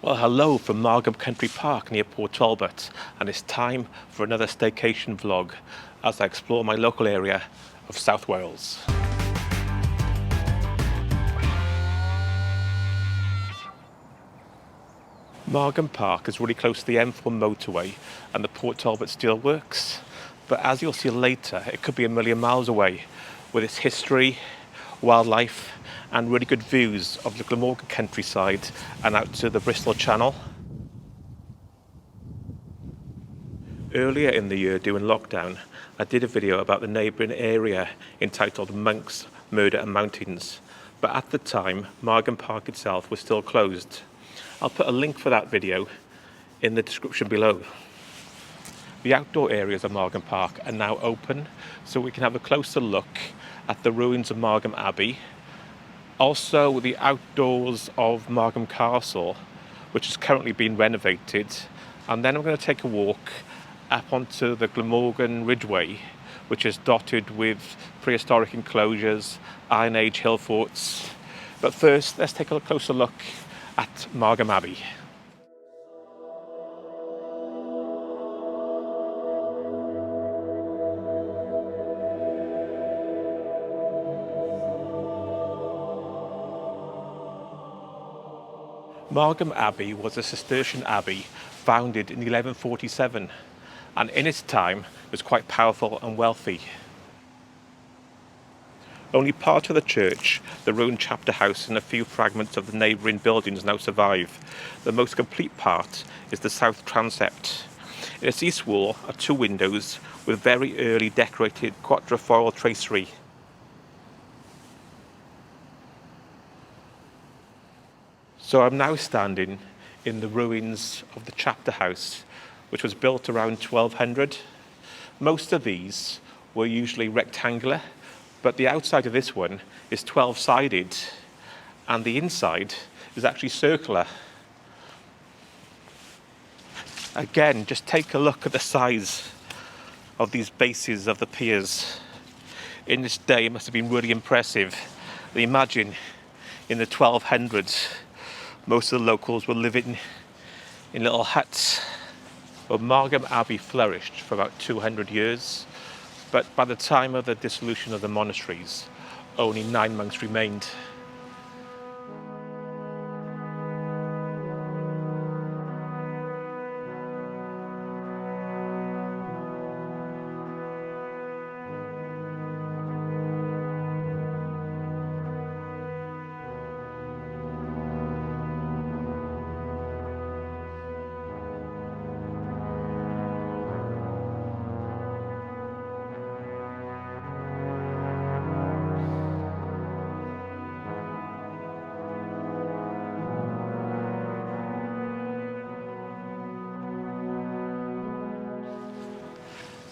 Well, hello from Margam Country Park near Port Talbot, and it's time for another staycation vlog as I explore my local area of South Wales. Margam Park is really close to the M4 motorway and the Port Talbot Steelworks, but as you'll see later, it could be a million miles away with its history, wildlife and really good views of the Glamorgan countryside and out to the Bristol Channel. Earlier in the year during lockdown, I did a video about the neighbouring area entitled Monks, Murder and Mountains, but at the time Margam Park itself was still closed. I'll put a link for that video in the description below. The outdoor areas of Margam Park are now open, so we can have a closer look at the ruins of Margam Abbey, also the outdoors of Margam Castle, which is currently being renovated, and then I'm going to take a walk up onto the Glamorgan Ridgeway, which is dotted with prehistoric enclosures, Iron Age hill forts. But first, let's take a closer look at Margam Abbey. Margam Abbey was a Cistercian abbey founded in 1147, and in its time was quite powerful and wealthy. Only part of the church, the ruined chapter house and a few fragments of the neighbouring buildings now survive. The most complete part is the south transept. In its east wall are two windows with very early decorated quatrefoil tracery. So I'm now standing in the ruins of the chapter house, which was built around 1200. Most of these were usually rectangular, but the outside of this one is 12-sided, and the inside is actually circular. Again, just take a look at the size of these bases of the piers. In this day, it must have been really impressive. Imagine in the 1200s, most of the locals were living in little huts. Well, Margam Abbey flourished for about 200 years, but by the time of the dissolution of the monasteries, only 9 monks remained.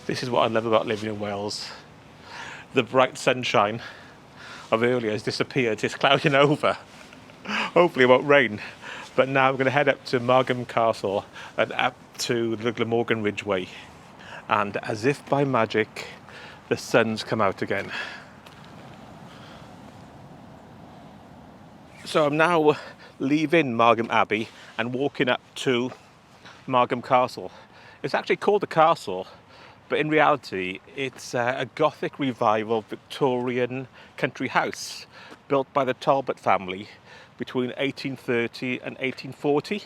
This is what I love about living in Wales. The bright sunshine of earlier has disappeared. It's clouding over. Hopefully it won't rain. But now I'm going to head up to Margam Castle and up to the Glamorgan Ridgeway. And as if by magic, the sun's come out again. So I'm now leaving Margam Abbey and walking up to Margam Castle. It's actually called a castle, but in reality, it's a Gothic revival Victorian country house built by the Talbot family between 1830 and 1840.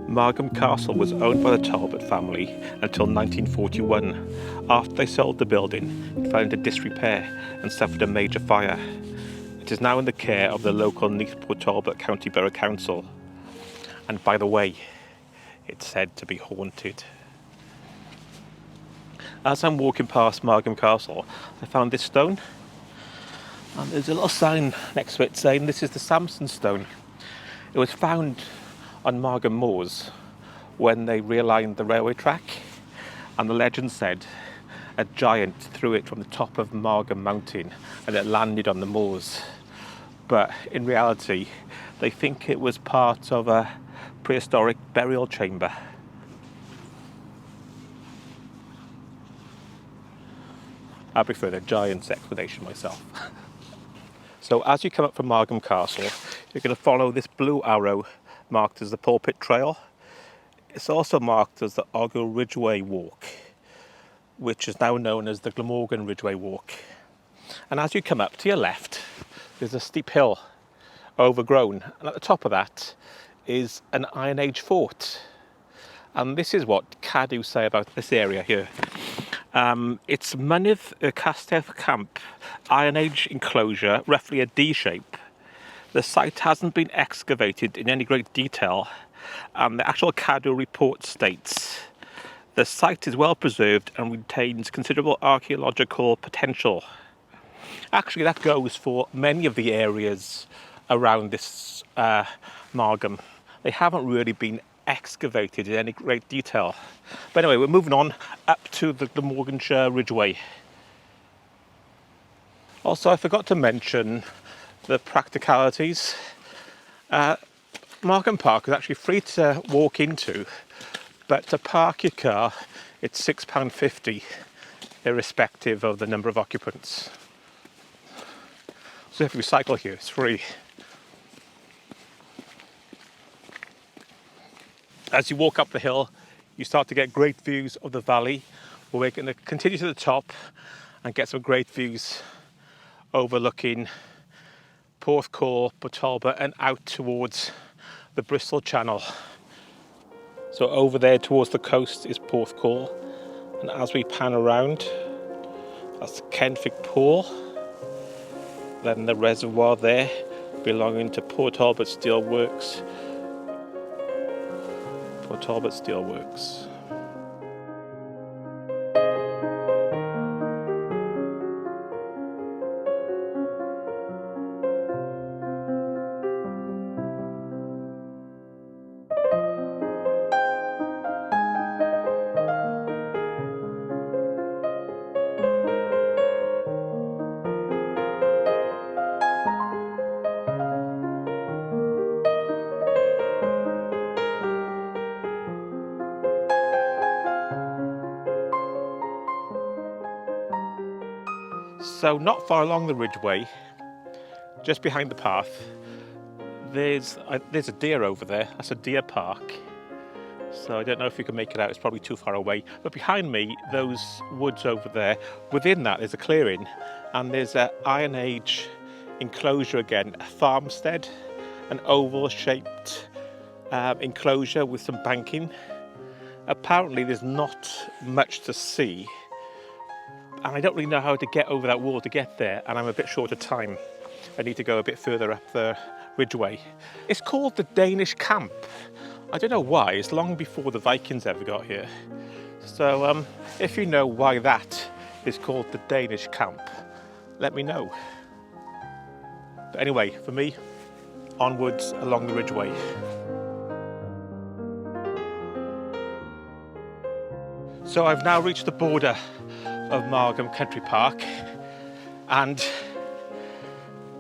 Margam Castle was owned by the Talbot family until 1941. After they sold the building, it fell into disrepair and suffered a major fire. It is now in the care of the local Neath Port Talbot County Borough Council. And by the way, it's said to be haunted. As I'm walking past Margam Castle, I found this stone. And there's a little sign next to it saying this is the Samson stone. It was found on Margam Moors when they realigned the railway track, And the legend said a giant threw it from the top of Margam Mountain and it landed on the moors. But in reality, they think it was part of a prehistoric burial chamber. I prefer the giant's explanation myself. So as you come up from Margam Castle, you're going to follow this blue arrow marked as the Pulpit Trail. It's also marked as the Ogle Ridgeway Walk, which is now known as the Glamorgan Ridgeway Walk. And as you come up to your left, there's a steep hill overgrown, and at the top of that is an Iron Age fort. And this is what Cadw say about this area here. It's Mynydd y Castell Camp, Iron Age enclosure, roughly a D shape. The site hasn't been excavated in any great detail, and the actual Cadw report states the site is well preserved and retains considerable archaeological potential. Actually, that goes for many of the areas around this Margam. They haven't really been excavated in any great detail. But anyway, we're moving on up to the Glamorganshire Ridgeway. Also, I forgot to mention the practicalities. Margam Park is actually free to walk into, but to park your car, it's £6.50, irrespective of the number of occupants. So if you cycle here, it's free. As you walk up the hill, you start to get great views of the valley. We're going to continue to the top and get some great views overlooking Porthcawl, Portalba and out towards the Bristol Channel. So over there towards the coast is Porthcawl, and as we pan around, that's Kenfig Pool, then the reservoir there belonging to Port Talbot Steelworks. Port Talbot Steelworks. So not far along the Ridgeway, just behind the path, there's a deer over there. That's a deer park. So I don't know if you can make it out, it's probably too far away. But behind me, those woods over there, within that there's a clearing, and there's an Iron Age enclosure again, a farmstead, an oval-shaped enclosure with some banking. Apparently there's not much to see, and I don't really know how to get over that wall to get there, and I'm a bit short of time. I need to go a bit further up the Ridgeway. It's called the Danish Camp. I don't know why, it's long before the Vikings ever got here. So if you know why that is called the Danish Camp, let me know. But anyway, for me, onwards along the Ridgeway. So I've now reached the border of Margam Country Park, and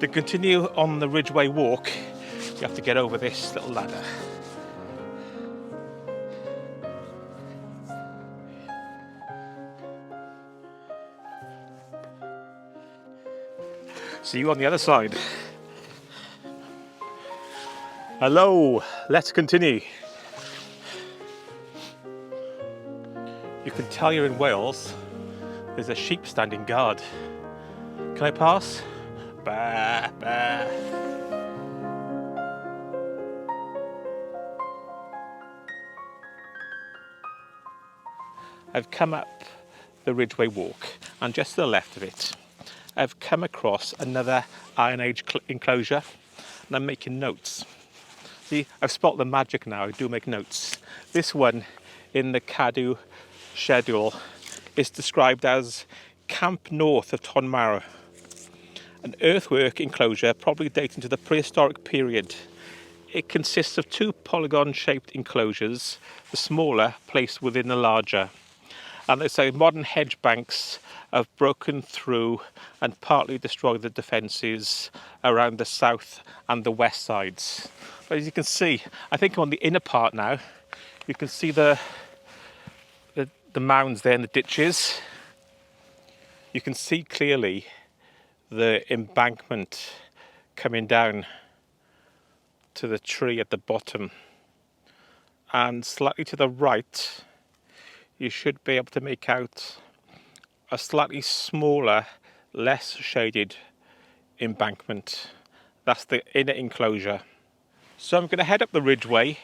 to continue on the Ridgeway walk, you have to get over this little ladder. See you on the other side. Hello, let's continue. You can tell you're in Wales. There's a sheep standing guard. Can I pass? Bah, bah. I've come up the Ridgeway walk, and just to the left of it, I've come across another Iron Age enclosure, and I'm making notes. See, I've spotted the magic now, I do make notes. This one in the Cadw schedule is described as Camp North of Tonmawr, an earthwork enclosure probably dating to the prehistoric period. It consists of two polygon-shaped enclosures, the smaller placed within the larger. And they say modern hedge banks have broken through and partly destroyed the defences around the south and the west sides. But as you can see, I think on the inner part now, you can see the mounds there in the ditches. You can see clearly the embankment coming down to the tree at the bottom. And slightly to the right, you should be able to make out a slightly smaller, less shaded embankment. That's the inner enclosure. So I'm going to head up the ridgeway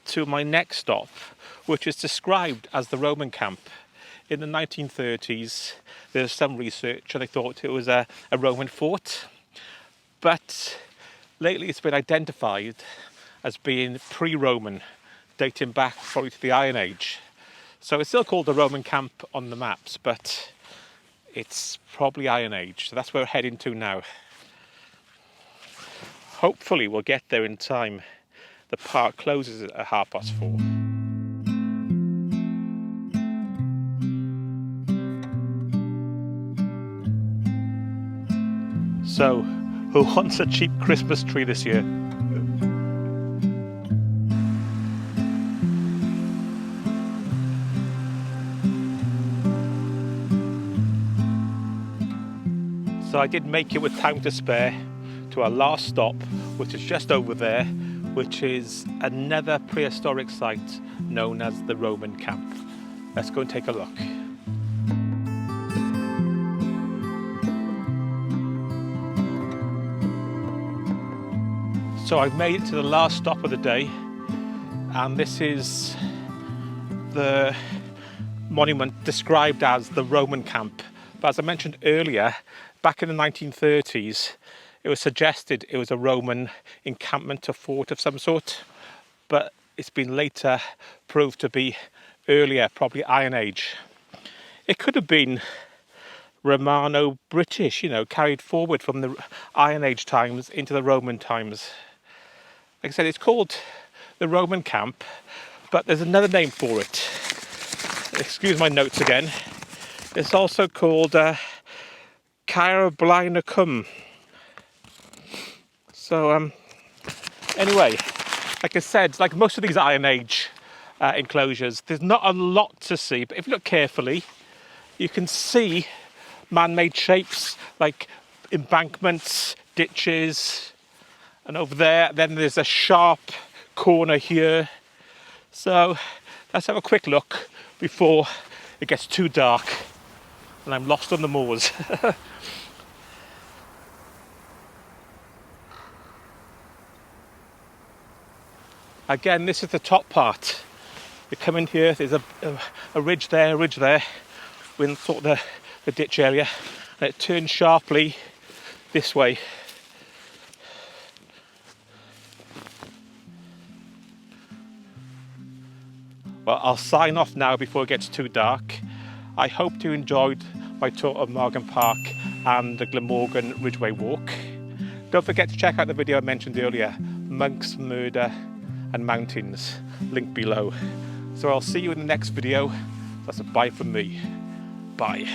to my next stop, which is described as the Roman camp. In the 1930s, there's some research and they thought it was a Roman fort, but lately it's been identified as being pre-Roman, dating back probably to the Iron Age. So it's still called the Roman camp on the maps, but it's probably Iron Age. So that's where we're heading to now. Hopefully we'll get there in time. The park closes at 4:30. So, who wants a cheap Christmas tree this year? So I did make it with time to spare to our last stop, which is just over there, which is another prehistoric site known as the Roman camp. Let's go and take a look. So I've made it to the last stop of the day, and this is the monument described as the Roman camp. But as I mentioned earlier, back in the 1930s, it was suggested it was a Roman encampment, a fort of some sort, but it's been later proved to be earlier, probably Iron Age. It could have been Romano-British, carried forward from the Iron Age times into the Roman times. Like I said, it's called the Roman camp, but there's another name for it. Excuse my notes again. It's also called Caerblynacum. So anyway, like I said, like most of these Iron Age enclosures, there's not a lot to see, but if you look carefully, you can see man-made shapes like embankments, ditches, and over there, then there's a sharp corner here. So let's have a quick look before it gets too dark and I'm lost on the moors. Again, this is the top part. You come in here, there's a ridge there, with sort of the ditch area, and it turns sharply this way. Well, I'll sign off now before it gets too dark. I hope you enjoyed my tour of Margam Park and the Glamorgan Ridgeway Walk. Don't forget to check out the video I mentioned earlier, Monks, Murder and Mountains, link below. So I'll see you in the next video. That's a bye from me. Bye.